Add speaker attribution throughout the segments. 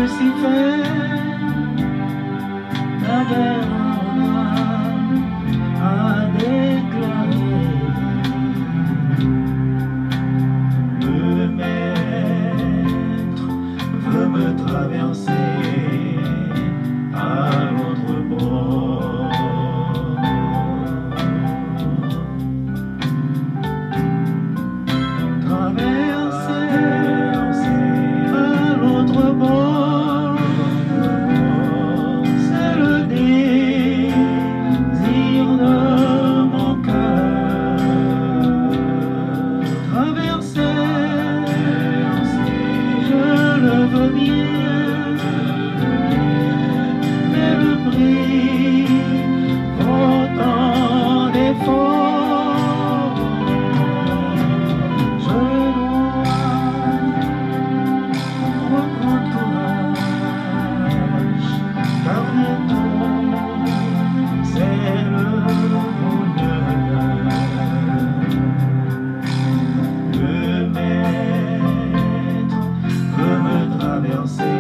Speaker 1: Lucifer, la guerre en âme a déclaré. Le maître veut me traverser à l'autre bord. Traverser à l'autre bord, c'est le désir de mon cœur. Traverser, je le veux bien, mais le prix vaut tant d'efforts. Je dois reprendre courage, car bientôt c'est le bonheur. Le maître veut me traverser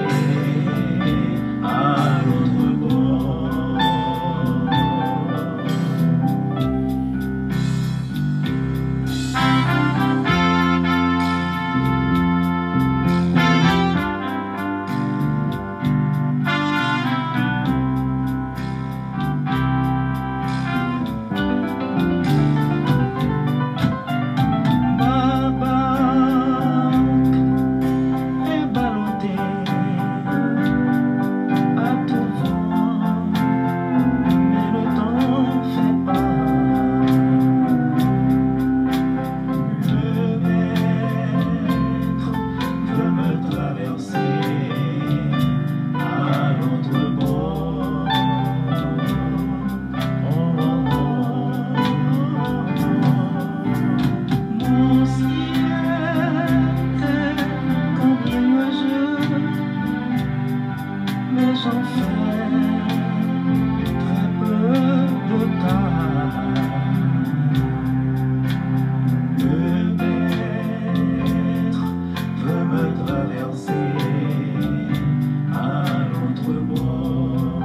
Speaker 1: à l'autre bord. Ma barque est ballottée à tout vent, mais le temps fait pas. Le maître veut me traverser à l'autre bord. Mon ciel est combien nuageux, mais j'en fais très peu de cas. Le maître veut me traverser à l'autre bord.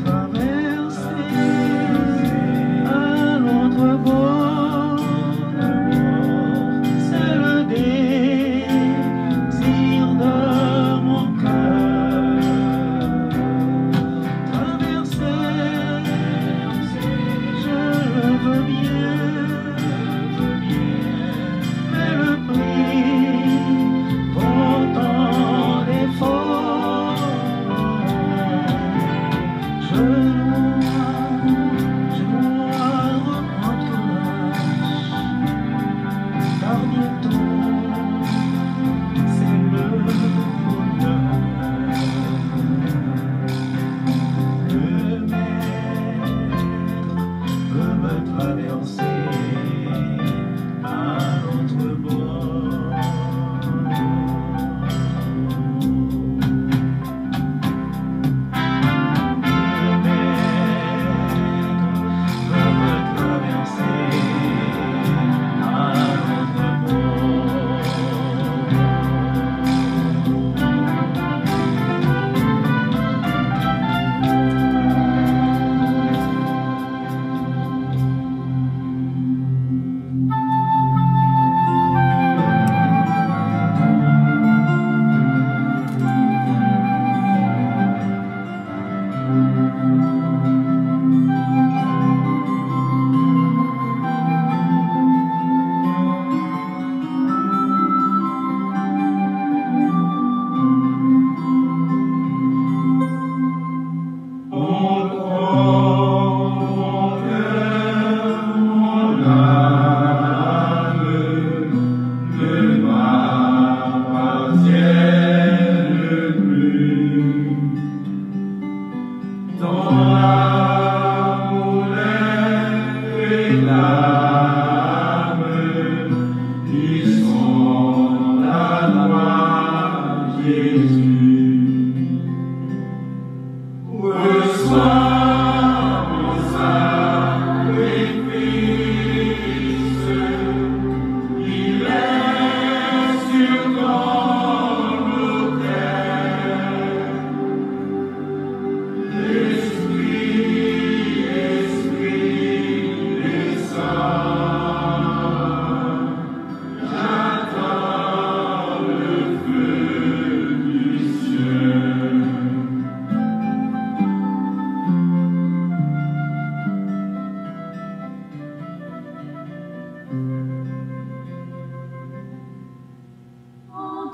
Speaker 1: Traverser à l'autre bord, c'est le désir de mon cœur. Traverser, je le veux bien, mais le prix vaut tant d'efforts. Je dois reprendre courage, car bientôt c'est le bonheur. Le maître veut me traverser à l'autre bord. Le maître veut me traverser à l'autre bord.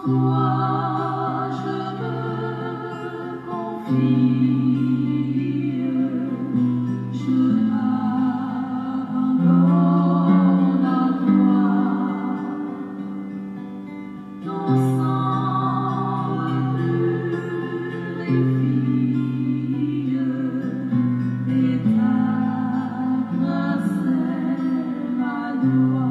Speaker 1: toi je me confie, je m'abandonne à toi. Ton sang purifie et ta grâce est ma loi.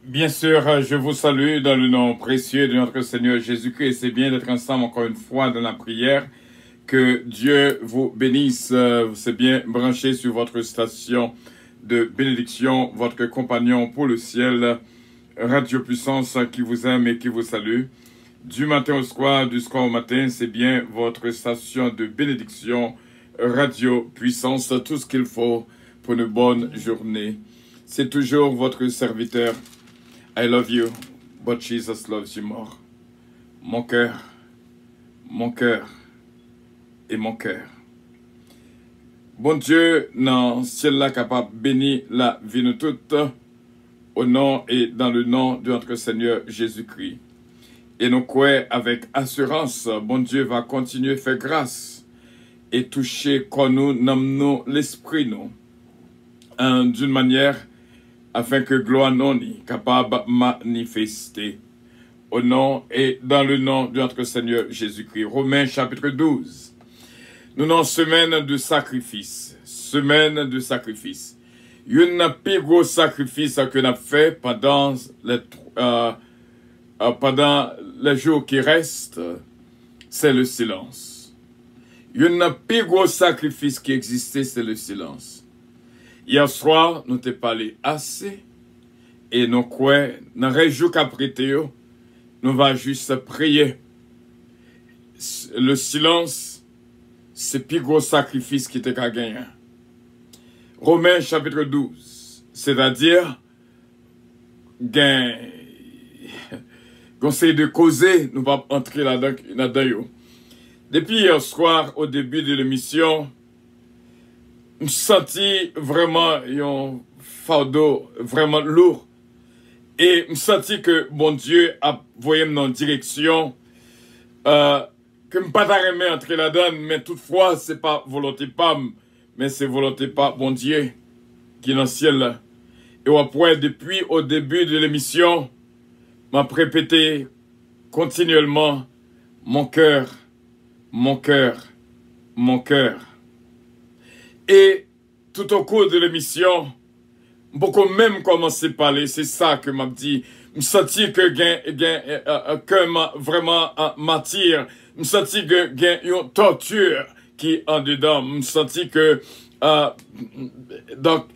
Speaker 2: Bien sûr, je vous salue dans le nom précieux de notre Seigneur Jésus-Christ. Et c'est bien d'être ensemble encore une fois dans la prière. Que Dieu vous bénisse. C'est bien branché sur votre station de bénédiction, votre compagnon pour le ciel, Radio Puissance qui vous aime et qui vous salue. Du matin au soir, du soir au matin, c'est bien votre station de bénédiction, Radio Puissance, tout ce qu'il faut pour une bonne journée. C'est toujours votre serviteur. I love you, but Jesus loves you more. Mon cœur et mon cœur. Bon Dieu, dans ciel là capable bénir la vie de toute, au nom et dans le nom de notre Seigneur Jésus-Christ. Et nous croyons avec assurance, bon Dieu va continuer à faire grâce et toucher quand nous nommons l'esprit nous, d'une manière afin que gloire non est capable de manifester au nom et dans le nom de notre Seigneur Jésus-Christ. Romains chapitre 12. Nous sommes en semaine de sacrifice. Semaine de sacrifice. Une plus gros sacrifice que nous avons fait pendant les jours qui restent, c'est le silence. Une plus gros sacrifice qui existait, c'est le silence. Hier soir, nous t'ai parlé assez et nous croyons, dans les jours qu'après nous va juste prier. Le silence, c'est le plus gros sacrifice qui était qu'à gagner. Romains chapitre 12, c'est-à-dire, conseil de causer, nous va entrer là-dedans. Depuis hier soir, au début de l'émission, je me senti vraiment un fardeau vraiment lourd. Et je me senti que bon Dieu a voyé dans une direction que je ne pas entrer là-dedans, mais toutefois, ce n'est pas volonté pas, mais c'est volonté pas bon Dieu qui est dans le ciel. Et après, depuis au début de l'émission, m'a répété continuellement mon cœur, mon cœur, mon cœur. Et tout au cours de l'émission, beaucoup même commencer à parler, c'est ça que m'a dit. Je senti que que vraiment m'attire. Je senti que y a une torture qui en dedans. Je senti que donc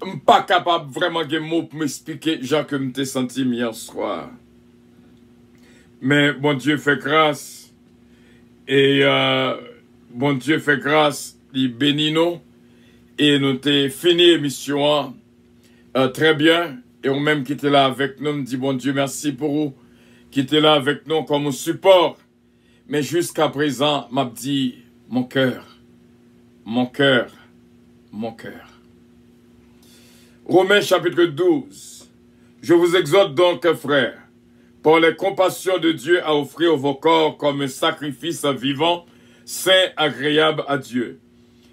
Speaker 2: je suis pas capable vraiment de mots pour m'expliquer genre que je m'étais senti hier soir. Mais bon Dieu fait grâce et bon Dieu fait grâce, il bénit nous et nous t'ai fini l'émission très bien et on même qui était là avec nous me dit bon Dieu merci pour vous qui était là avec nous comme support. Mais jusqu'à présent m'a dit mon cœur, mon cœur, mon cœur. Romains chapitre 12. Je vous exhorte donc, frères, par les compassions de Dieu, à offrir vos corps comme un sacrifice vivant, saint, agréable à Dieu,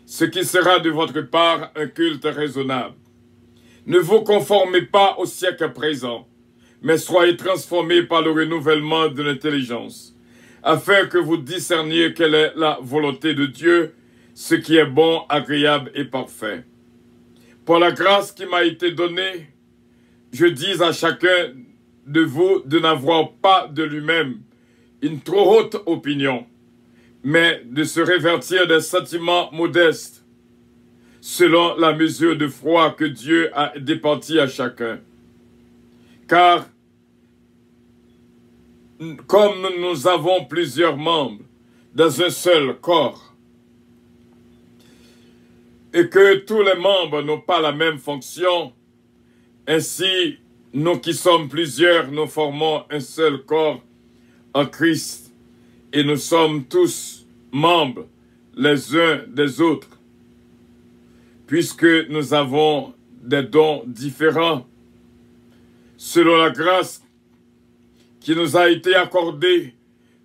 Speaker 2: ce qui sera de votre part un culte raisonnable. Ne vous conformez pas au siècle présent, mais soyez transformés par le renouvellement de l'intelligence, afin que vous discerniez quelle est la volonté de Dieu, ce qui est bon, agréable et parfait. Pour la grâce qui m'a été donnée, je dis à chacun de vous de n'avoir pas de lui-même une trop haute opinion, mais de se révertir des sentiments modestes, selon la mesure de foi que Dieu a départie à chacun. Car, comme nous avons plusieurs membres dans un seul corps, et que tous les membres n'ont pas la même fonction, ainsi, nous qui sommes plusieurs, nous formons un seul corps en Christ, et nous sommes tous membres les uns des autres, puisque nous avons des dons différents, selon la grâce qui nous a été accordée,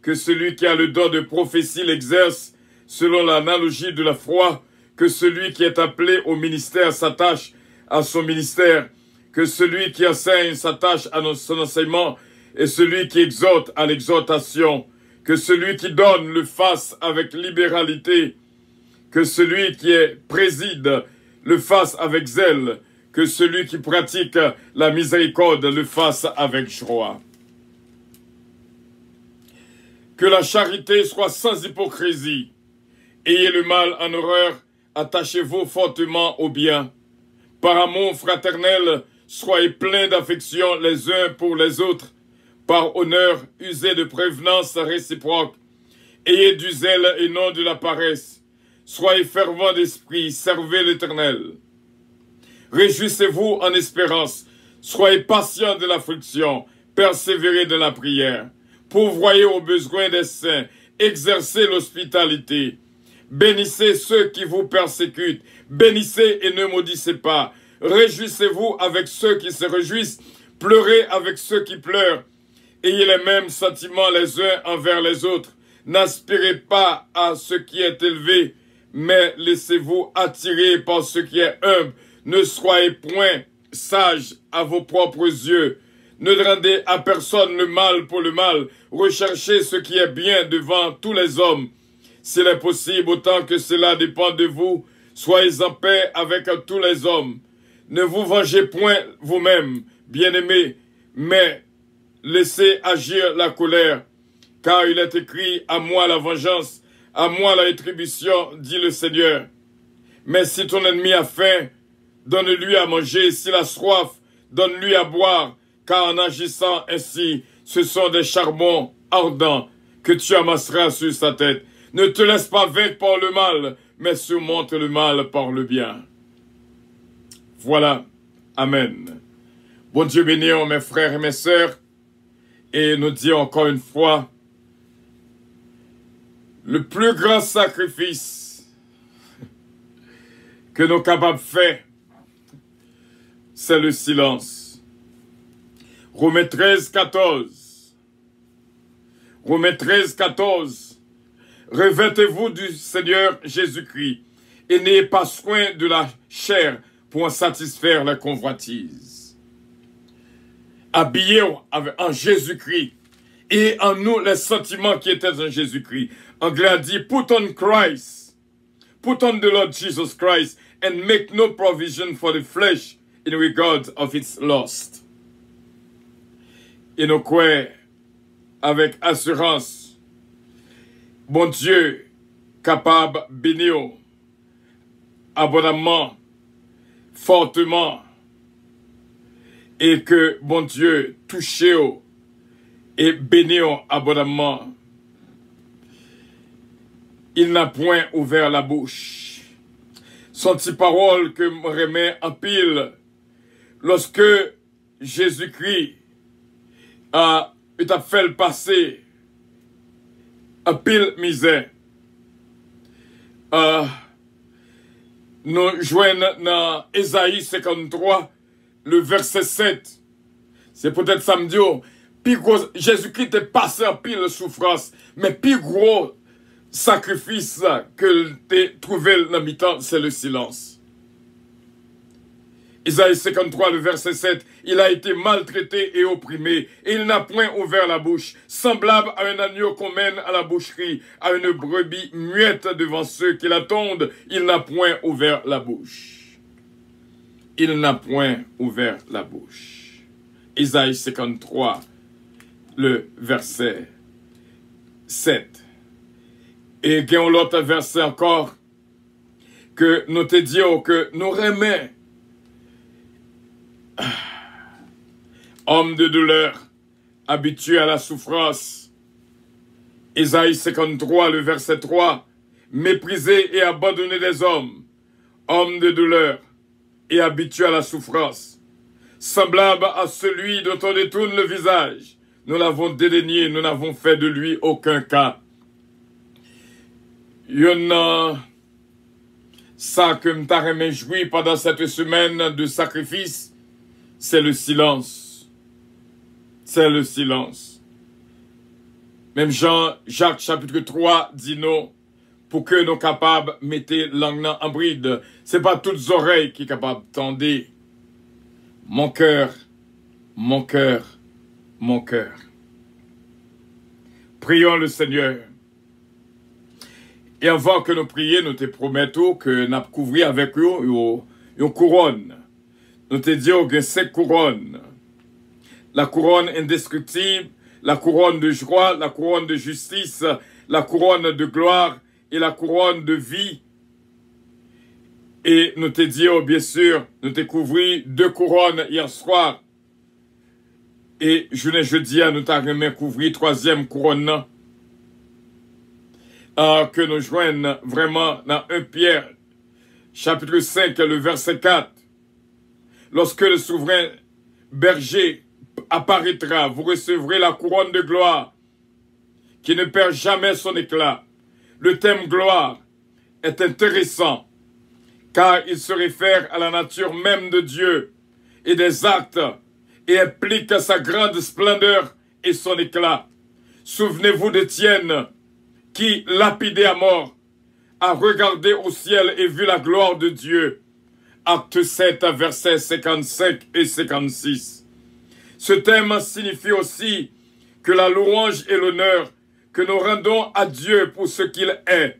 Speaker 2: que celui qui a le don de prophétie l'exerce selon l'analogie de la foi, que celui qui est appelé au ministère s'attache à son ministère, que celui qui enseigne s'attache à son enseignement, et celui qui exhorte à l'exhortation, que celui qui donne le fasse avec libéralité, que celui qui préside le fasse avec zèle, que celui qui pratique la miséricorde le fasse avec joie. Que la charité soit sans hypocrisie. Ayez le mal en horreur, attachez-vous fortement au bien. Par amour fraternel, soyez pleins d'affection les uns pour les autres. Par honneur, usez de prévenance réciproque. Ayez du zèle et non de la paresse. Soyez fervents d'esprit, servez l'Éternel. Réjouissez-vous en espérance. Soyez patients de l'affliction, persévérez de la prière. Pourvoyez aux besoins des saints, exercez l'hospitalité. Bénissez ceux qui vous persécutent, bénissez et ne maudissez pas. Réjouissez-vous avec ceux qui se réjouissent, pleurez avec ceux qui pleurent. Ayez les mêmes sentiments les uns envers les autres. N'aspirez pas à ce qui est élevé, mais laissez-vous attirer par ce qui est humble. Ne soyez point sages à vos propres yeux. Ne rendez à personne le mal pour le mal. Recherchez ce qui est bien devant tous les hommes. S'il est possible, autant que cela dépend de vous, soyez en paix avec tous les hommes. Ne vous vengez point vous-même, bien-aimés, mais laissez agir la colère, car il est écrit « À moi la vengeance, à moi la rétribution, dit le Seigneur. » Mais si ton ennemi a faim, donne-lui à manger, s'il a soif, donne-lui à boire, car en agissant ainsi, ce sont des charbons ardents que tu amasseras sur sa tête. Ne te laisse pas vaincre par le mal, mais surmonte le mal par le bien. Voilà. Amen. Bon Dieu béni, mes frères et mes sœurs, et nous dit encore une fois, le plus grand sacrifice que nous sommes capables de faire, c'est le silence. Romains 13, 14. Romains 13, 14. Revêtez-vous du Seigneur Jésus-Christ et n'ayez pas soin de la chair pour en satisfaire la convoitise. Habillez-vous en Jésus-Christ et en nous les sentiments qui étaient en Jésus-Christ. Anglais a dit, put on Christ, put on the Lord Jesus Christ and make no provision for the flesh in regard of its lust. Et nous croyons avec assurance, bon Dieu capable de bénir abondamment, fortement, et que bon Dieu touche et bénit abondamment. Il n'a point ouvert la bouche. Son petit parole que me remet en pile lorsque Jésus-Christ a fait le passé en pile misère. Nous joignons dans Ésaïe 53, le verset 7. C'est peut-être samedi, Jésus-Christ est passé en pile souffrance, mais plus gros sacrifice que tu trouvé dans le temps, c'est le silence. Isaïe 53, le verset 7, il a été maltraité et opprimé, et il n'a point ouvert la bouche, semblable à un agneau qu'on mène à la boucherie, à une brebis muette devant ceux qui l'attendent, il n'a point ouvert la bouche. Il n'a point ouvert la bouche. Isaïe 53, le verset 7. Et il y a l'autre verset encore, que nous te disons que nous remet homme de douleur, habitué à la souffrance. Ésaïe 53, le verset 3, méprisé et abandonné des hommes, homme de douleur et habitué à la souffrance, semblable à celui dont on détourne le visage. Nous l'avons dédaigné, nous n'avons fait de lui aucun cas. Il y a ça que m'ta réjoui pendant cette semaine de sacrifice, c'est le silence. C'est le silence. Même Jacques chapitre 3 dit non, pour que nous capables de mettre langue en bride. C'est pas toutes oreilles qui sont capables d'entendre. Mon cœur, mon cœur, mon cœur. Prions le Seigneur. Et avant que nous prions, nous te promettons que nous couvrir avec eux une couronne. Nous te disons que 5 couronnes. La couronne indestructible, la couronne de joie, la couronne de justice, la couronne de gloire et la couronne de vie. Et nous te disons, bien sûr, nous te couvrir 2 couronnes hier soir. Et jeudi, nous t'avons couvrir 3e couronne. Que nous joignons vraiment dans 1 Pierre, chapitre 5, le verset 4. Lorsque le souverain berger apparaîtra, vous recevrez la couronne de gloire qui ne perd jamais son éclat. Le thème gloire est intéressant car il se réfère à la nature même de Dieu et des actes et implique sa grande splendeur et son éclat. Souvenez-vous d'Étienne qui, lapidé à mort, a regardé au ciel et vu la gloire de Dieu. Acte 7, versets 55 et 56. Ce thème signifie aussi que la louange et l'honneur que nous rendons à Dieu pour ce qu'il est.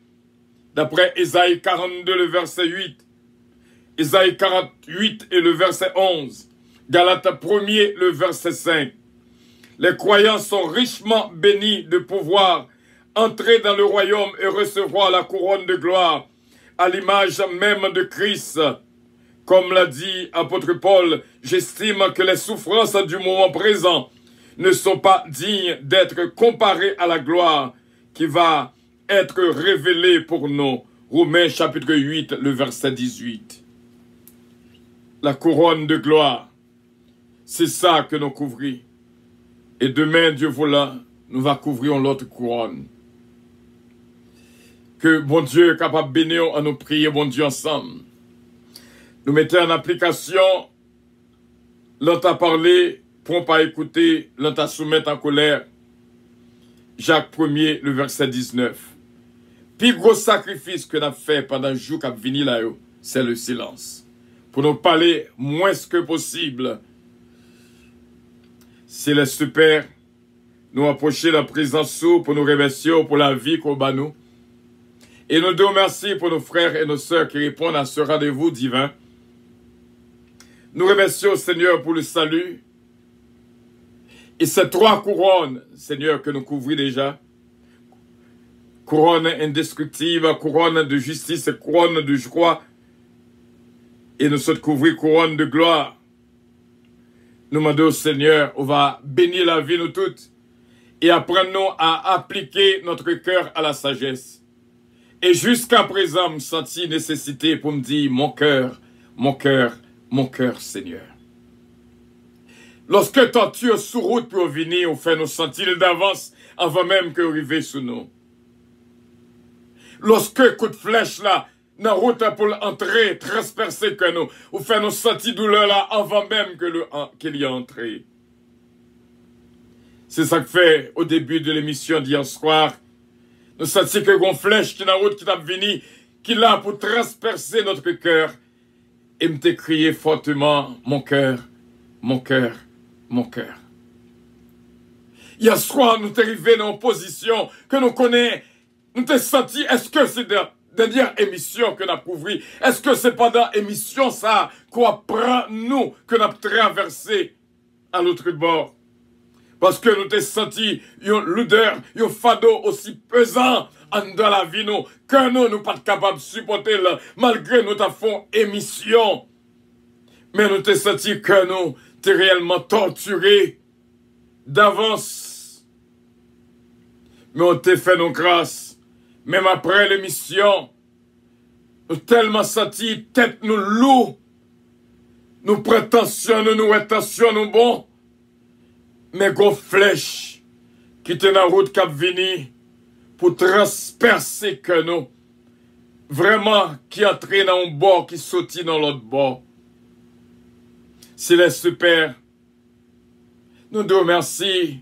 Speaker 2: D'après Ésaïe 42, le verset 8, Ésaïe 48 et le verset 11, Galates 1er, le verset 5. Les croyants sont richement bénis de pouvoir entrer dans le royaume et recevoir la couronne de gloire à l'image même de Christ. Comme l'a dit apôtre Paul, j'estime que les souffrances du moment présent ne sont pas dignes d'être comparées à la gloire qui va être révélée pour nous. Romains chapitre 8, le verset 18. La couronne de gloire, c'est ça que nous couvrons. Et demain, Dieu voulant, nous va couvrir l'autre couronne. Que bon Dieu est capable de bénir à nous prier, bon Dieu, ensemble. Nous mettons en application, l'on t'a parlé, pour pas écouter, l'on t'a soumettre en colère. Jacques 1er, le verset 19. Puis gros sacrifice que nous avons fait pendant le jour qu'a venu là, c'est le silence. Pour nous parler moins que possible. Céleste Père, nous approcher la présence pour nous remercier pour la vie qu'on bat nous. Et nous te remercions pour nos frères et nos sœurs qui répondent à ce rendez-vous divin. Nous remercions, Seigneur, pour le salut. Et ces 3 couronnes, Seigneur, que nous couvrons déjà. Couronne indestructible, couronne de justice, couronne de joie. Et nous sommes couverts couronne de gloire. Nous demandons au Seigneur, on va bénir la vie nous toutes. Et apprenons à appliquer notre cœur à la sagesse. Et jusqu'à présent, me sentis nécessité pour me dire, mon cœur, mon cœur, mon cœur, Seigneur. Lorsque torture sous route pour venir, on fait nous sentir d'avance avant même que arrive sous nous. Lorsque coup de flèche là, dans route pour entrer, transpercer que nous, on fait nous sentir douleur là avant même qu'il y ait entré. C'est ça que fait au début de l'émission d'hier soir. Nous sentons que une flèche qui est dans la route qui t'a venu, qui est là pour transpercer notre cœur. Et me t'ai crié fortement, mon cœur, mon cœur, mon cœur. Hier soir, nous t'es arrivé dans une position que nous connaissons. Nous t'es senti, est-ce que c'est dernière émission que nous avons couvert? Est-ce que c'est pendant l'émission ça qu'on apprend nous que nous avons traversé à l'autre bord? Parce que nous t'es senti une lourdeur, un fardeau aussi pesant dans la vie nous, que nous ne sommes pas capables de supporter là, malgré nous t'avons fait émission. Mais nous t'es senti que nous t'es réellement torturé d'avance. Mais on t'a fait nos grâces. Même après l'émission, nous tellement senti tête nous lourd. Nous prétentionnons, nous intentionnons bon. Mais gon flèche qui était dans la route qui a venu pour transpercer que nous. Vraiment qui entrait dans un bord, qui sortit dans l'autre bord. Céleste Père, nous te remercions.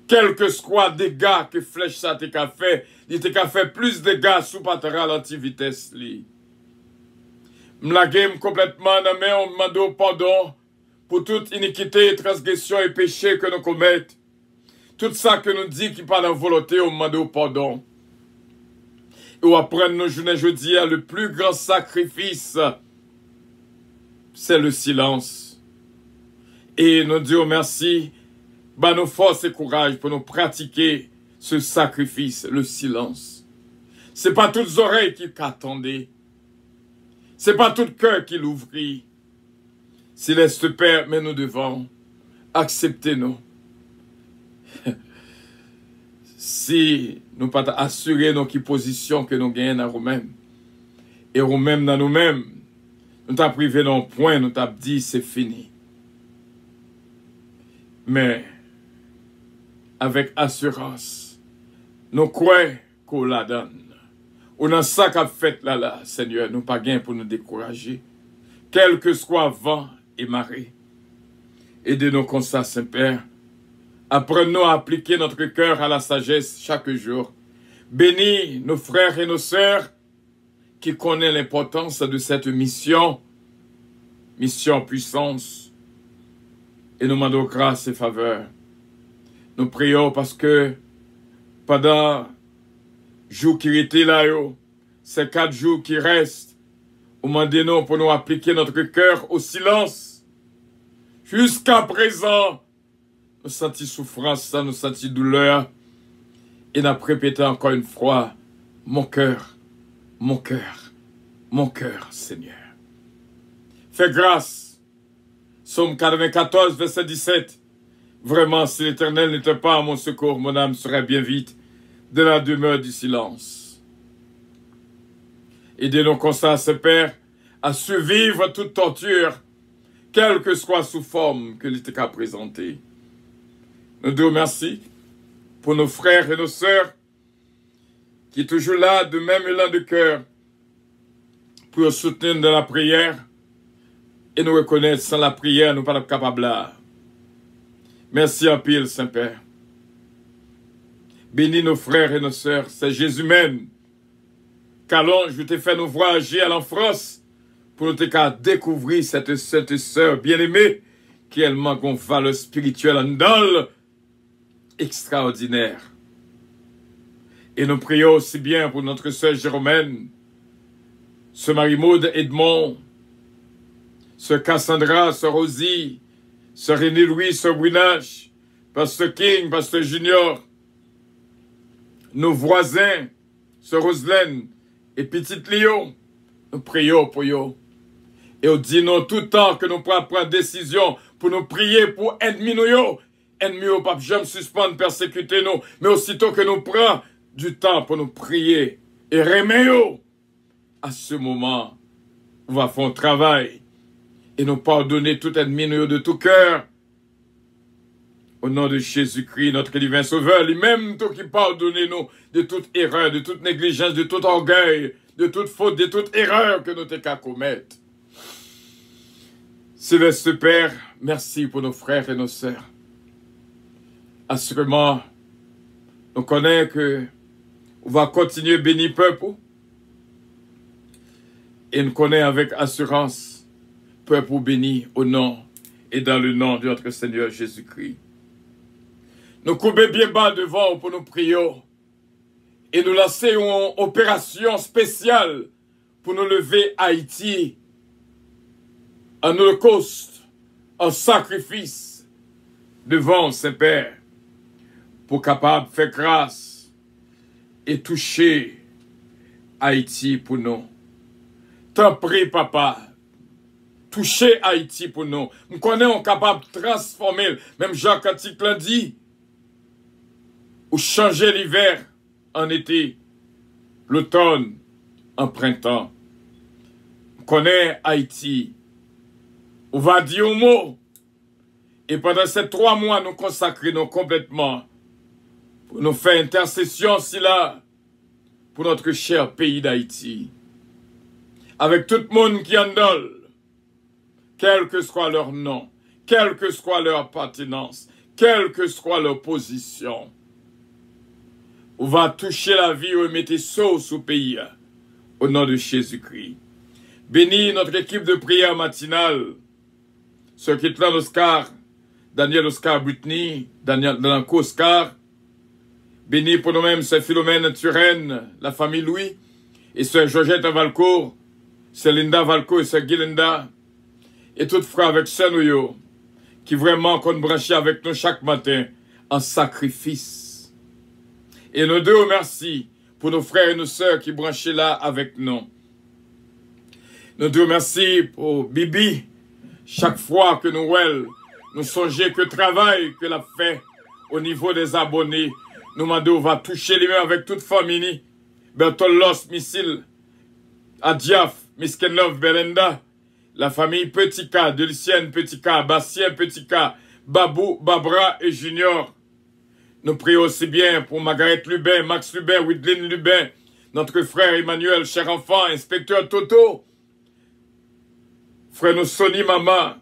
Speaker 2: Quel que soit les dégâts que flèche ça t'a fait, il t'a fait plus de dégâts sous patera l'antivitesse li. M'la game complètement dans mes on demande pardon pour toute iniquité, transgression et péché que nous commettons. Tout ça que nous dit qui parle en volonté, on demande pardon. Et on apprend nos journées jeudi à le plus grand sacrifice, c'est le silence. Et nous disons merci, bah nos forces et courage pour nous pratiquer ce sacrifice, le silence. C'est pas toutes les oreilles qui t'attendaient. C'est pas tout le cœur qui l'ouvrit. Céleste Père, mais nous devons accepter nous. Si nous pas assurer nos positions que nous gagnons dans nous-mêmes. Et nous-mêmes dans nous-mêmes, nous t'as privé d'un point, nous t'as dit c'est fini. Mais avec assurance, nous croyons qu'on la donne. On a ça qu'a fait là, Seigneur, nous pas gain pour nous décourager. Quel que soit vent et marée. Aidez-nous comme ça, Saint-Père. Apprenons à appliquer notre cœur à la sagesse chaque jour. Bénis nos frères et nos sœurs qui connaissent l'importance de cette mission, mission puissance. Et nous demandons grâce et faveur. Nous prions parce que pendant jours qui étaient là, ces 4 jours qui restent, demandez-nous pour nous appliquer notre cœur au silence. Jusqu'à présent, nous sentons souffrance, nous sentons douleur. Et nous répétons encore une fois, mon cœur, mon cœur, mon cœur, Seigneur. Fais grâce. Psaume 94, verset 17. Vraiment, si l'Éternel n'était pas à mon secours, mon âme serait bien vite de la demeure du silence. Aidez-nous comme ça, Père, à survivre toute torture, quelle que soit sous forme que l'État a présentée. Nous te remercions pour nos frères et nos sœurs qui sont toujours là, de même élan de cœur, pour soutenir dans la prière et nous reconnaître sans la prière, nous ne sommes pas capables là. Merci en pile, Saint-Père. Bénis nos frères et nos sœurs, c'est Jésus même. Qu'allons, je t'ai fait nous voyager à l'enfance pour nous découvrir cette sœur bien-aimée qui elle manque une valeur spirituelle en dol extraordinaire. Et nous prions aussi bien pour notre sœur Jérôme, ce Marie-Maude Edmond, ce Cassandra, ce Rosie, ce René Louis, ce Winache, Pasteur King, Pasteur Junior, nos voisins, ce Roselaine et Petite Lyon, nous prions pour eux. Et nous disons tout le temps que nous pouvons prendre décision pour nous prier pour ennemis nous. Ennemis au pape, jamais suspendre, persécuter nous, mais aussitôt que nous prenons du temps pour nous prier et remettre à ce moment, on va faire un travail et nous pardonner tout ennemi nous de tout cœur. Au nom de Jésus-Christ, notre divin Sauveur, lui-même, tout qui pardonne nous de toute erreur, de toute négligence, de tout orgueil, de toute faute, de toute erreur que nous t'es qu'à commettre. Céleste Père, merci pour nos frères et nos sœurs. Assurément, nous connaissons que on va continuer à bénir peuple. Et nous connaissons avec assurance peuple béni au nom et dans le nom de notre Seigneur Jésus-Christ. Nous coupons bien bas devant pour nous prier et nous lancer une opération spéciale pour nous lever Haïti en holocauste, en sacrifice devant Saint-Père pour capable de faire grâce et toucher Haïti pour nous. T'en prie, papa, toucher Haïti pour nous. Nous connaissons capable de transformer, même Jacques Antique l'a dit, ou changer l'hiver en été, l'automne en printemps. Nous connaissons Haïti. On va dire un mot. Et pendant ces 3 mois, nous consacrons complètement pour nous faire intercession, si là, pour notre cher pays d'Haïti. Avec tout le monde qui en donne, quel que soit leur nom, quelle que soit leur appartenance, quelle que soit leur position. On va toucher la vie et mettre sauce au pays, au nom de Jésus-Christ. Bénis notre équipe de prière matinale, Sir Kitlan Oscar, Daniel Oscar Butney, Daniel Danco Oscar. Bénis pour nous-mêmes Sir Philomène Turenne, la famille Louis, et Sir Georgette Valcourt, Sir Linda Valcourt et Sir Guilinda, et toutes frères avec Sir Nouyo, qui vraiment qu'on branche avec nous chaque matin en sacrifice. Et nous deux remercions pour nos frères et nos sœurs qui branchent là avec nous. Nous deux remercions pour Bibi, chaque fois que nous songeons que travail que l'a fait au niveau des abonnés, nous demandons va toucher les mains avec toute famille. Bertolos, Missil, Adiaf, Miskenlov, Belenda, la famille Petit K, Delicienne Petit K, Bastien Petit K, Babou, Babra et Junior. Nous prions aussi bien pour Margaret Lubin, Max Lubin, Widlin Lubin, notre frère Emmanuel, cher enfant, inspecteur Toto, frère nous Sony Maman.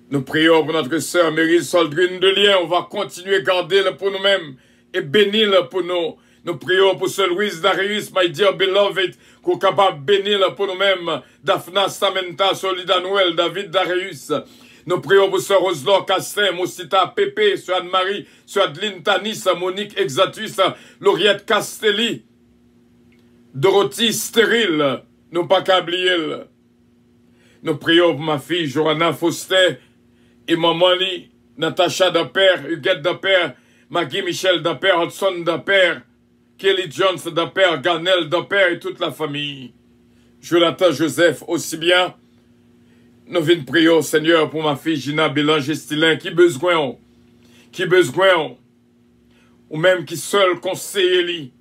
Speaker 2: Nous prions pour notre sœur Meryl Soldrine de Lien. On va continuer à garder le pour nous-mêmes et bénir le pour nous. Nous prions pour sœur Louise Darius, my dear beloved, qu'on est capable de bénir pour nous-mêmes. Daphna Samenta, Solida Noël, David Darius. Nous prions pour sœur Roselor Castin, Moussita Pépé, sœur Anne-Marie, sœur Adeline Tanis, Monique Exatus, Lauriette Castelli, Dorothy Stérile, nous pas qu'à oublier. Nous prions pour ma fille Johanna Foster et maman Natacha Dapper, Huguette Dapper, Maggie Michel Dapper, Hudson Dapper, Kelly Jones Dapper, Garnel Dapper et toute la famille. Jonathan Joseph aussi bien. Nous venons prier au Seigneur pour ma fille Gina Bélanger-Stilin qui besoin, ou même qui seul conseiller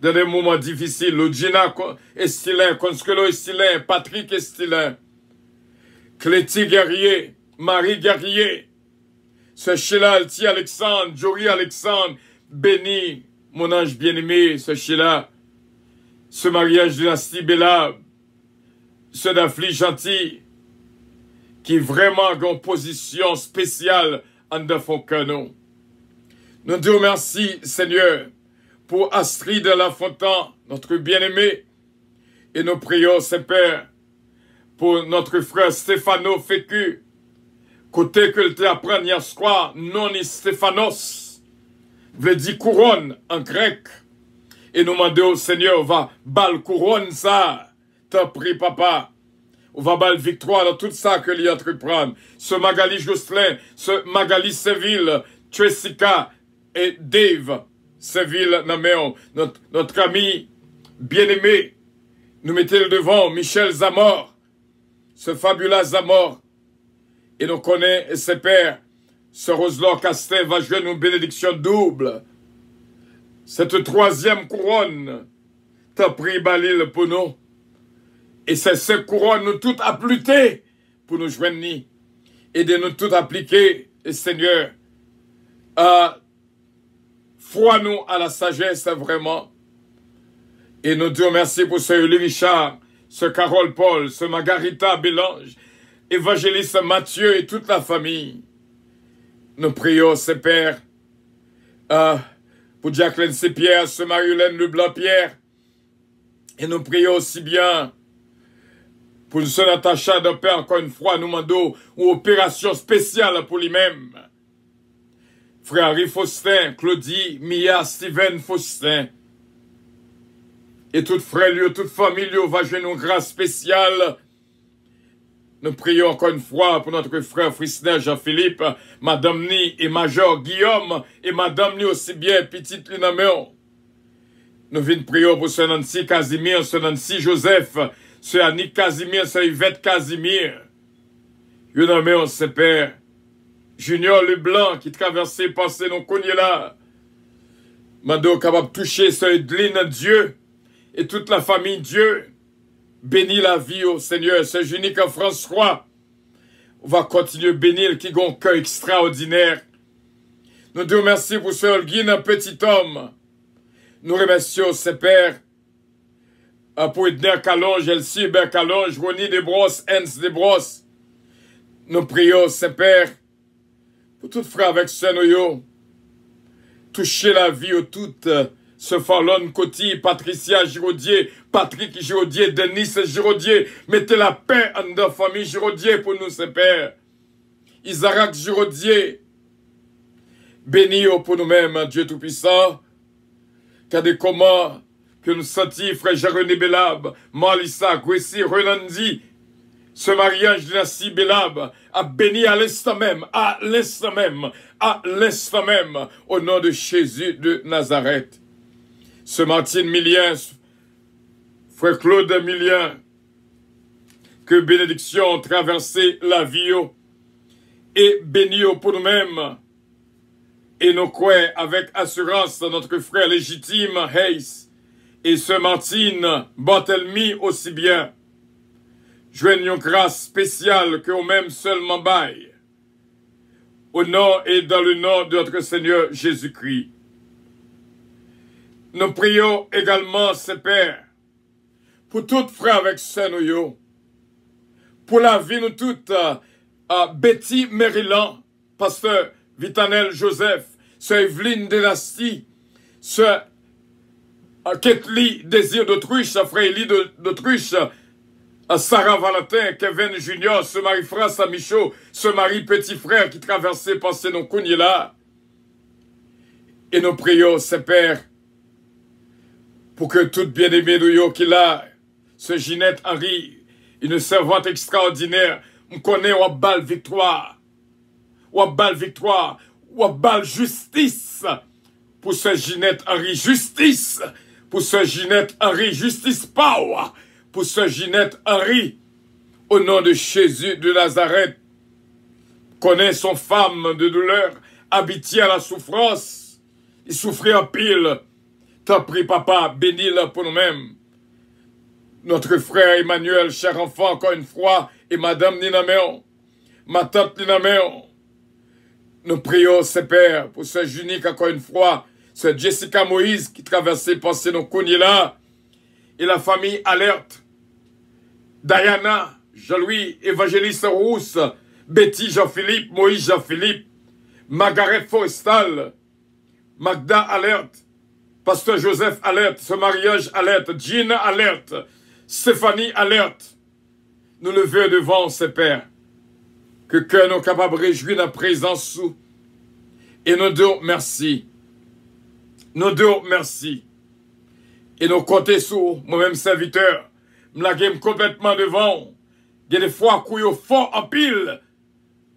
Speaker 2: dans des moments difficiles. Gina Estilin, Consuelo Estilin, Patrick Estilin, Cléty Guerrier, Marie Guerrier, ce Sheila Alti Alexandre, Jory Alexandre, béni, mon ange bien-aimé, ce Sheila, ce mariage dynastie Bella, ce Dafli Gentil, qui vraiment a une position spéciale en de canon. Nous te remercions, Seigneur, pour Astrid de la Fontaine, notre bien-aimé, et nous prions, Saint-Père, pour notre frère Stéphano Fécu, côté que tu apprends hier soir, non Stéphanos, veut dire couronne en grec. Et nous demandons au Seigneur, on va bal couronne ça. T'as pris, papa. On va bal victoire dans tout ça que l'y entreprendre. Ce Magali Jocelyn, ce Magali Seville, Jessica et Dave Seville, notre ami bien-aimé. Nous mettons le devant, Michel Zamor, ce fabuleux Zamor. Et nous connaissons ses pères. Ce Roselor Castin va jouer une bénédiction double. Cette troisième couronne, t'as pris Balil pour nous. Et c'est cette couronne nous toutes appliquer pour nous joindre. Et de nous toutes appliquer, Seigneur, foi nous à la sagesse vraiment. Et nous te remercions pour ce Uli Richard, ce Carole Paul, ce Margarita Bélange, évangéliste Mathieu et toute la famille. Nous prions, ce Père, pour Jacqueline Pierre, ce Marie-Hélène Leblanc-Pierre. Et nous prions aussi bien pour ce Natacha de Père, encore une fois, nous demandons une opération spéciale pour lui-même. Frère Harry Faustin, Claudie, Mia, Steven Faustin. Et toute frère, toute famille, va jouer une grâce spéciale. Nous prions encore une fois pour notre frère Frisner Jean-Philippe, Madame Ni et Major Guillaume, et Madame Ni aussi bien, petite Linameo. Nous venons prier pour ce Nancy Casimir, ce Nancy Joseph, ce Annick Casimir, ce Yvette Casimir. Linameo, ce Père. Junior Leblanc qui traversait, passé nos cognés là. Mado capable de toucher ce Edline Dieu et toute la famille Dieu. Bénis la vie au Seigneur, ce unique François. On va continuer à bénir qui a un cœur extraordinaire. Nous te remercions pour ce Holguin, un petit homme. Nous remercions ce Père pour Edner Calonge, Elsie Hubert Calonge, Ronnie Desbrosses, Hens Desbrosses. Nous prions ce Père pour tout frère avec ce noyau. Toucher la vie au tout. Ce Fallon Coty, Patricia Giraudier, Patrick Giraudier, Denis Giraudier, mettez la paix en notre famille Giraudier pour nous, ces pères. Isaac Giraudier, béni pour nous-mêmes, Dieu Tout-Puissant, car des comment que nous sentis, frère Jérémy Belab, Malissa, Gwessi, Renandi, ce mariage de Nassi Belab, a béni à l'instant même, à l'instant même, à l'instant même, au nom de Jésus de Nazareth. Ce Martine Millien, frère Claude Millien, que bénédiction traversé la vie et béni pour nous-mêmes. Et nous croyons avec assurance notre frère légitime Hayes et ce Martine Barthélemy aussi bien. Joignons grâce spéciale que au même seulement bail. Au nom et dans le nom de notre Seigneur Jésus-Christ. Nous prions également, ces pères, pour tout frère avec Saint-Noyo, pour la vie nous toutes, Betty Maryland, pasteur Vitanel Joseph, ce Evelyne Dynastie, ce Ketli Désir d'Autruche, frère Élie d'Autruche, Sarah Valentin, Kevin Junior, ce Marie-France Michaud, ce Marie Petit Frère qui traversait passer nos cognés là. Et nous prions, ces pères, pour que tout bien-aimé de qu'il a, ce Ginette Henry, une servante extraordinaire, me connaît ou balle victoire, ou balle victoire, ou balle justice, pour ce Ginette Henry, justice, pour ce Ginette Henry, justice power, pour ce Ginette Henry, au nom de Jésus de Nazareth, connaît son femme de douleur, habituée à la souffrance, il souffrait en pile. T'as pris, papa, bénis-le pour nous-mêmes. Notre frère Emmanuel, cher enfant, encore une fois, et madame Nina Méon, ma tante Nina Méon. Nous prions, ces pères, pour ce unique, encore une fois, ce Jessica Moïse qui traversait passer nos cognés là, et la famille Alerte, Diana, Jean-Louis, Évangéliste Rousse, Betty Jean-Philippe, Moïse Jean-Philippe, Margaret Forestal, Magda Alerte, Pasteur Joseph Alerte, ce mariage Alerte, Gina Alerte, Stéphanie Alerte. Nous levons devant ces pères, que nous sommes capables de réjouir la présence sous, et nous disons merci. Nous deux, merci. Et nous comptons sur moi-même serviteur. Je la complètement devant. Il y a des fois où il fort en pile.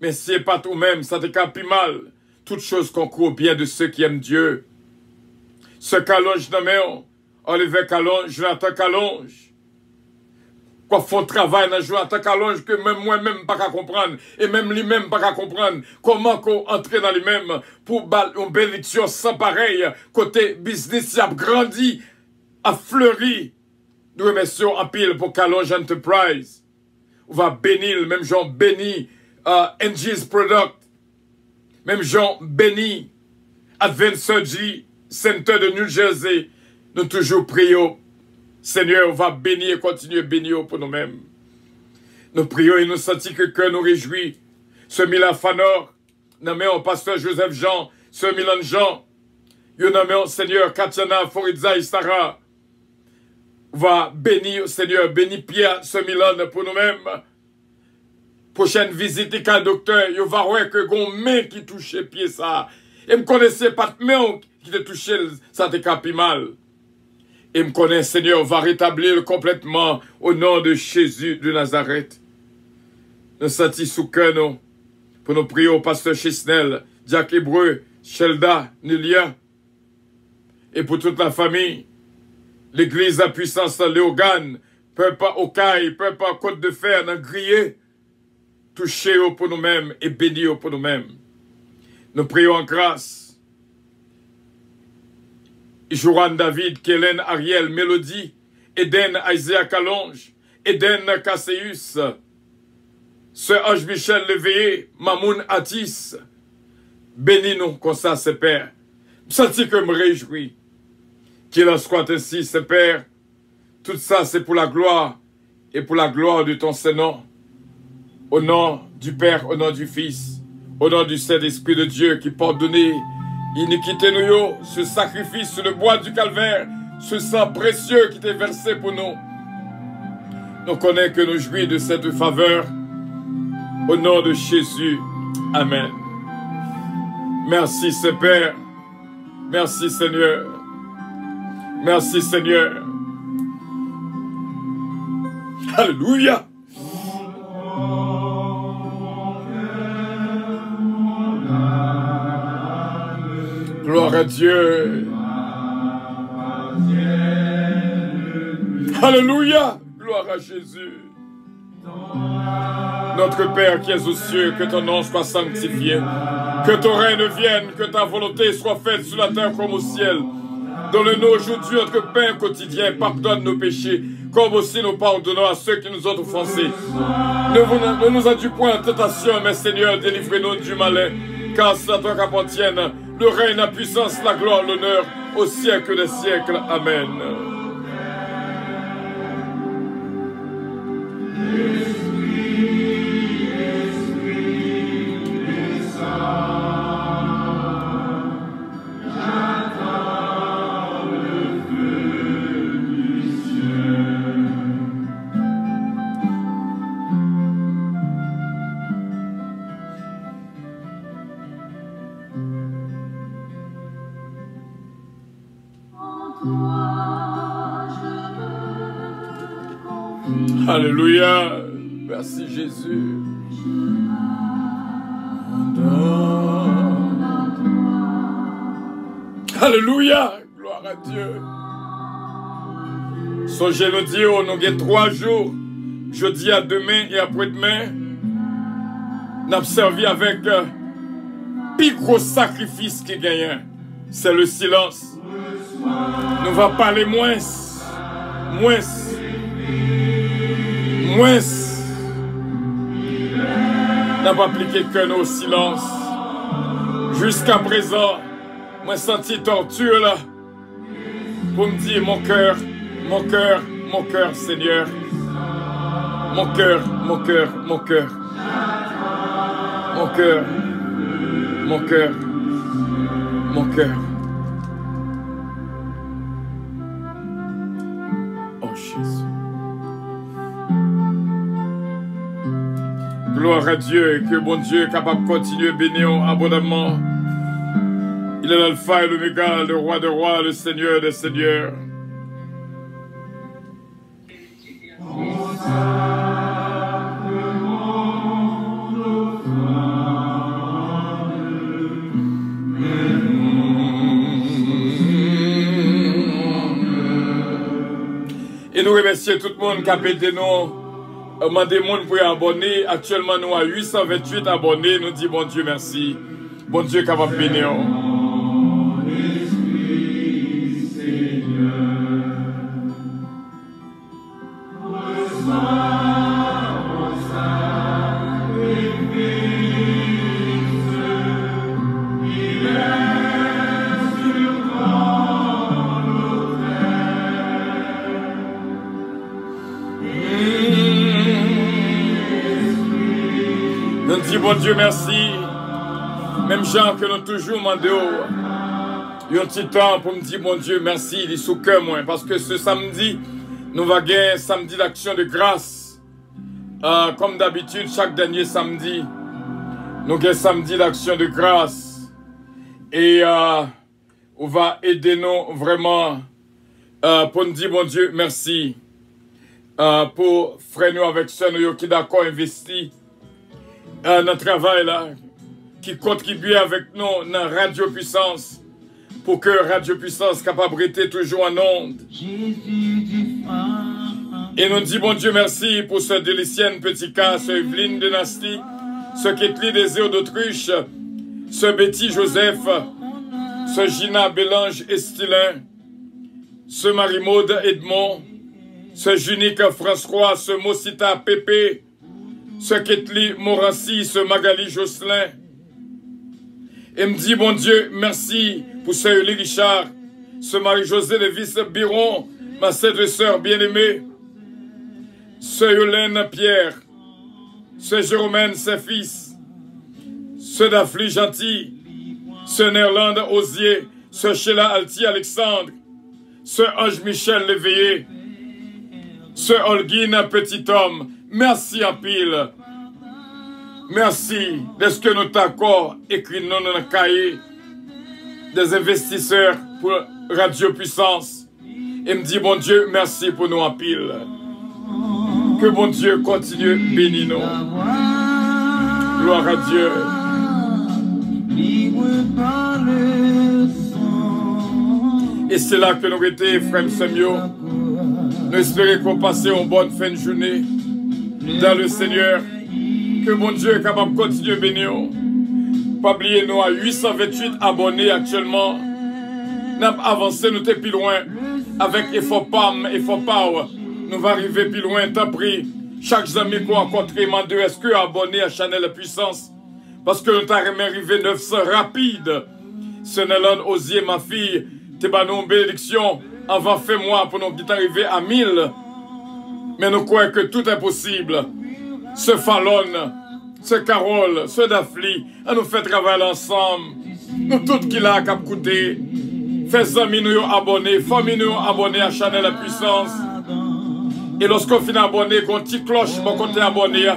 Speaker 2: Mais si c'est pas tout-même, ça te cape mal. Toutes choses concourent bien de ceux qui aiment Dieu. Ce qu'allonge dans mes Olivier Calonge, Jonathan Calonge. Quoi font travail dans Jonathan Calonge que même moi-même pas qu'à comprendre. Et même lui-même pas qu'à comprendre. Comment qu'on entre dans lui-même pour une bénédiction sans pareil. Côté business, il a grandi, a fleuri. Nous remercions en pile pour Calonge Enterprise. On va bénir, même Jean béni NG's Product. Même Jean béni Advanced Surgery Center de New Jersey. Nous toujours prions. Seigneur, on va bénir et continuer à bénir pour nous-mêmes. Nous prions et nous sentons que le cœur nous réjouit. Ce Milan Fanor, nommé au pasteur Joseph Jean, ce Milan Jean, nous nommons Seigneur Katiana Foridza Istara. Va bénir, Seigneur, bénis Pierre, ce Milan pour nous-mêmes. Prochaine visite, il y a un docteur, il va voir que gon main qui touche pied ça. Et me connaissait pas de main qui te touche, ça te capi mal. Et me connaît, Seigneur, va rétablir complètement au nom de Jésus de Nazareth. Nous sentis sous cœur, nous, pour nous prier au pasteur Chisnel, Jack Hébreu, Shelda, Nilia, et pour toute la famille, l'église à puissance de Léogane, peuple Okaï, peuple Côte de Fer, dans Grillé, touché pour nous-mêmes et béni pour nous-mêmes. Nous prions en grâce. Joran David, Kellen Ariel, Mélodie, Eden Isaiah Calonge, Eden Casseus, Sœur Ange Michel Léveillé, Mamoun Atis, bénis-nous comme ça, c'est Père. Je sens que je me réjouis. Qu'il en soit ainsi, c'est Père. Tout ça, c'est pour la gloire et pour la gloire de ton Saint-Nom. Au nom du Père, au nom du Fils, au nom du Saint-Esprit de Dieu qui pardonne iniquité nous, ce sacrifice sur le bois du calvaire, ce sang précieux qui t'est versé pour nous. Nous connaissons que nous jouissons de cette faveur. Au nom de Jésus. Amen. Merci, Père. Merci, Seigneur. Merci, Seigneur. Alléluia. Gloire à Dieu. Alléluia. Gloire à Jésus. Notre Père qui es aux cieux, que ton nom soit sanctifié. Que ton règne vienne, que ta volonté soit faite sur la terre comme au ciel. Donne-nous aujourd'hui notre pain quotidien. Pardonne nos péchés, comme aussi nous pardonnons à ceux qui nous ont offensés. Ne nous induis point en tentation, mais Seigneur, délivrez-nous du malin. Car c'est à toi qu'appartiennent le règne, la puissance, la gloire, l'honneur, au siècle des siècles. Amen. Alléluia. Merci Jésus. Alléluia. Gloire à Dieu. Songez nous dire, nous avons 3 jours. Jeudi à demain et après-demain. Nous avons servi avec plus gros sacrifice qui gagne. C'est le silence. Nous allons parler moins. N'a pas appliqué que nos silences. Jusqu'à présent, moi senti torture là. Pour me dire mon cœur, Seigneur. Mon cœur. Oh Jésus. Gloire à Dieu et que bon Dieu est capable de continuer à bénir abondamment. Il est l'alpha et l'oméga, le roi des rois, le seigneur des seigneurs. Et nous remercions tout le monde qui a pété nous. Demandez monde pour abonner. Actuellement, nous avons 828 abonnés. Nous disons bon Dieu merci. Bon Dieu capable de bénir. Nous disons bon Dieu merci. Même gens que nous toujours demandé il y a un petit temps pour me dire bon Dieu merci, il est sous cœur moi. Parce que ce samedi, nous allons gagner samedi d'action de grâce. Comme d'habitude, chaque dernier samedi, nous gagnons samedi d'action de grâce. Et on va aider nous vraiment pour nous dire bon Dieu merci. Pour frère nous avec soeur nous qui d'accord investi notre travail là, qui contribue avec nous dans Radio Puissance, pour que Radio Puissance capable d'être toujours en onde. Et nous disons bon Dieu merci pour ce délicienne petit cas, ce Evelyne Dynastie, ce Ketli Désir d'Autruche, ce Betty Joseph, ce Gina Bélange Estilin, ce Marie-Maude Edmond, ce Junique François, ce Mosita Pépé, ce Ketli Morassi, ce Magali Jocelyn. Et me dit, bon Dieu, merci pour ce Eli Richard, ce Marie-Josée Lévis Biron, ma sœur bien-aimée, ce Yolène Pierre, ce Jérôme, ses fils, ce Dafli Gentil, ce Nerland Osier, ce Sheila Alti Alexandre, ce Ange Michel Léveillé, ce Holguine Petit Homme. Merci en pile. Merci de ce que nous t'accordons écrit dans le cahier des investisseurs pour Radio Puissance. Et me dit, bon Dieu, merci pour nous en pile. Que bon Dieu continue bénir nous. Gloire à Dieu. Et c'est là que nous étions, frère Samuel. Nous espérons qu'on passe une bonne fin de journée dans le Seigneur. Que mon Dieu est capable de continuer à bénir. Pas oublier, nous à 828 abonnés actuellement. Nous avons avancé, nous sommes plus loin. Avec effort PAM, effort Power. Nous allons arriver plus loin, tant pis. Chaque ami qu'on rencontre, demande est-ce que abonné à Chanel la Puissance? Parce que nous avons arrivé 900 rapide. Sénélone Osier, ma fille, t'es pas une bénédiction. Avant, fais-moi pour nous arriver à 1000. Mais nous croyons que tout est possible. Ce Fallon, ce Carole, ce Dafli, à nous faire travailler ensemble. Nous tous qui l'a cap coûté. Fais amis nous abonnés, famille nous abonnés à Chanel la Puissance. Et lorsqu'on finit abonné, qu'on petit cloche, mon côté abonné,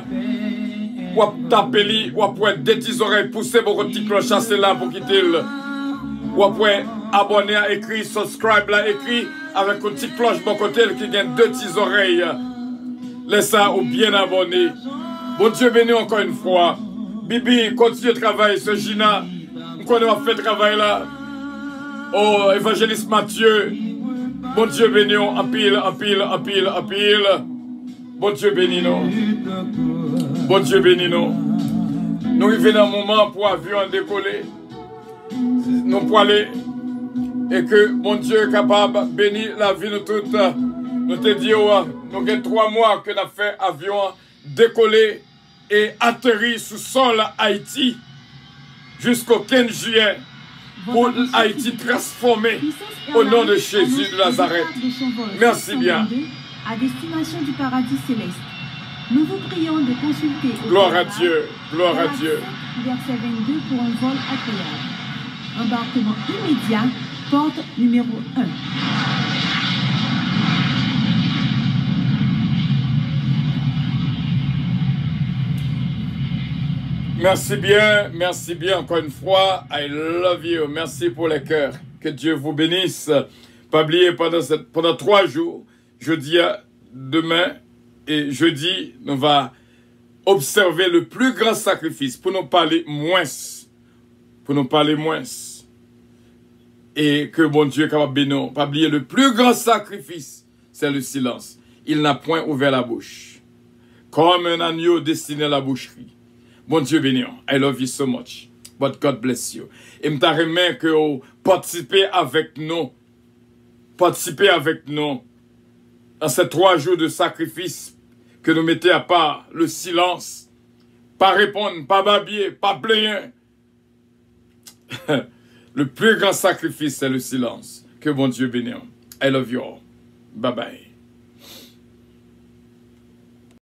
Speaker 2: ou taper ou après des petites oreilles poussées pour petit cloche, c'est là pour quitter le. Ou après abonné à écrit, subscribe là écrit, avec une petite cloche mon côté qui gagne 2 petites oreilles. Laisse ça ou bien abonné. Bon Dieu béni encore une fois. Bibi, continue de travailler, ce Gina. Nous va faire travail là. Oh, évangéliste Mathieu. Bon Dieu béni, en pile, en pile, en pile, en pile. Bon Dieu béni nous. Bon Dieu béni nous. Nous arrivons dans un moment pour avion décoller. Nous pour aller. Et que bon Dieu est capable de bénir la vie de toutes. Nous te disons, nous avons 3 mois que nous avons fait avion décoller et atterrir sous sol Haïti jusqu'au 15 juillet pour Haïti transformé au nom de Jésus de Nazareth. Merci bien.
Speaker 3: À destination du paradis céleste. Nous vous prions de consulter.
Speaker 2: Gloire à Dieu, gloire à Dieu.
Speaker 3: Verset 22 pour un vol agréable. Embarquement immédiat, porte numéro 1.
Speaker 2: Merci bien encore une fois. I love you. Merci pour les cœurs. Que Dieu vous bénisse. Pas oublier pendant 3 jours, jeudi, demain et jeudi, nous va observer le plus grand sacrifice pour nous parler moins. Pour nous parler moins. Et que bon Dieu est capable de bénir. Pas oublier le plus grand sacrifice, c'est le silence. Il n'a point ouvert la bouche. Comme un agneau destiné à la boucherie. Bon Dieu béni. I love you so much. But God bless you. Et m'ta remet que vous participez avec nous. Participez avec nous. Dans ces 3 jours de sacrifice que nous mettons à part. Le silence. Pas répondre, pas babiller, pas plaindre. Le plus grand sacrifice, c'est le silence. Que bon Dieu bénisse. I love you all. Bye bye.